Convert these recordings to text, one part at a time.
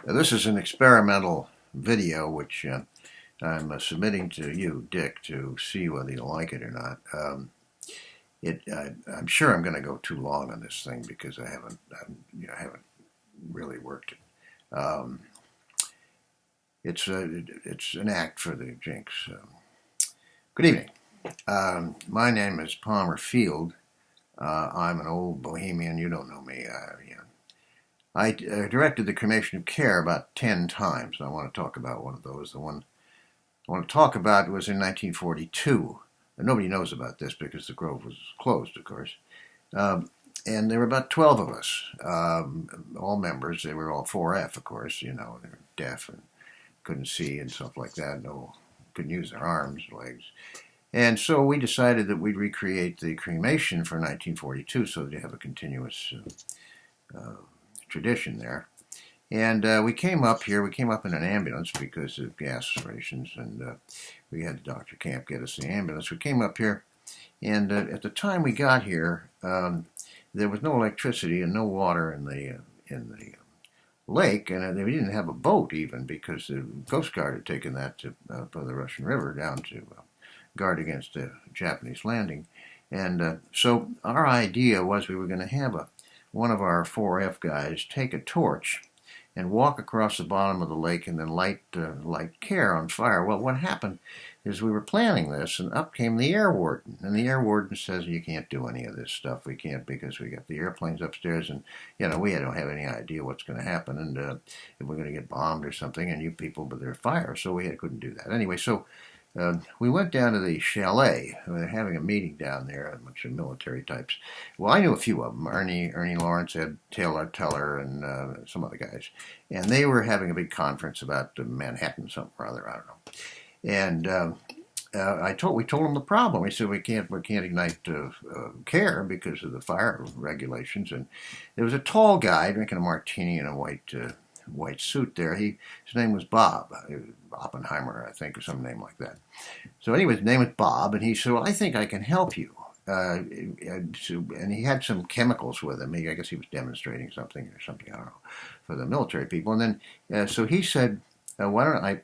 This is an experimental video which I'm submitting to you, Dick, to see whether you like it or not. I'm sure I'm going to go too long on this thing because I haven't really worked it. It's an act for the Jinks. Good evening. My name is Palmer Field. I'm an old bohemian. You don't know me. I directed the cremation of care about 10 times. I want to talk about one of those. The one I want to talk about was in 1942. And nobody knows about this because the grove was closed, of course. And there were about 12 of us, all members. They were all 4F, of course. You know, they were deaf and couldn't see and stuff like that. Couldn't use their arms, legs. And so we decided that we'd recreate the cremation for 1942 so that you have a continuous tradition there. And we came up here. We came up in an ambulance because of gas rations, and we had Dr. Camp get us the ambulance. We came up here, and at the time we got here, there was no electricity and no water in the lake, and we didn't have a boat even because the Coast Guard had taken that to the Russian River down to guard against a Japanese landing. And so our idea was we were going to have one of our 4F guys take a torch and walk across the bottom of the lake and then light care on fire. Well, what happened is we were planning this, and up came the air warden. And the air warden says, you can't do any of this stuff. We can't because we got the airplanes upstairs, and, you know, we don't have any idea what's going to happen, and if we're going to get bombed or something, and you people, but there's fire, so we couldn't do that. Anyway, so we went down to the chalet. We were having a meeting down there, a bunch of military types. Well, I knew a few of them. Ernie Lawrence, Ed Taylor Teller, and some other guys. And they were having a big conference about Manhattan, something or other, I don't know. And we told them the problem. We said we can't ignite care because of the fire regulations. And there was a tall guy drinking a martini in a white suit there. His name was Bob Oppenheimer, I think, or some name like that. So anyway, his name was Bob, and he said, well, I think I can help you. And he had some chemicals with him. I guess he was demonstrating something or something, I don't know, for the military people. And then, so he said, why don't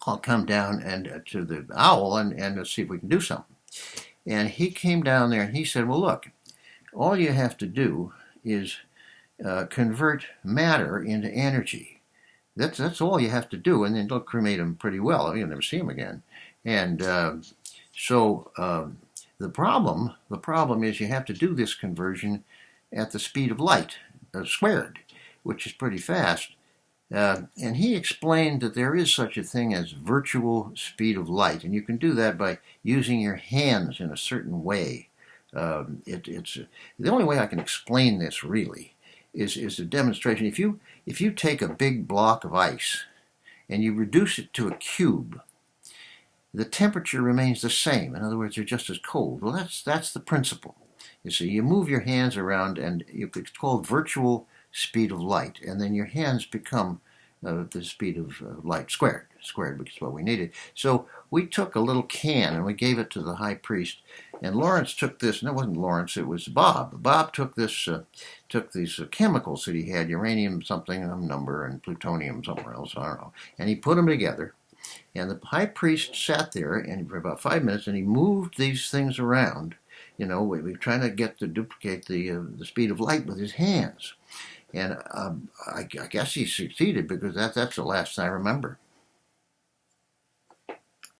I'll come down and to the owl and see if we can do something. And he came down there and he said, well, look, all you have to do is convert matter into energy. That's all you have to do, and then they'll cremate them pretty well. You'll never see them again. And so the problem is you have to do this conversion at the speed of light, squared, which is pretty fast. And he explained that there is such a thing as virtual speed of light, and you can do that by using your hands in a certain way. It's the only way I can explain this really is a demonstration. If you take a big block of ice and you reduce it to a cube, the temperature remains the same. In other words, they're just as cold. Well, that's the principle. You see, you move your hands around, and it's called virtual speed of light, and then your hands become the speed of light squared, which is what we needed. So we took a little can and we gave it to the high priest, and Lawrence took this. No, it wasn't Lawrence, it was Bob. Bob took these chemicals that he had, uranium something, number, and plutonium somewhere else, I don't know, and he put them together. And the high priest sat there and for about 5 minutes, and he moved these things around. You know, we were trying to get to duplicate the speed of light with his hands. And I guess he succeeded because that's the last I remember.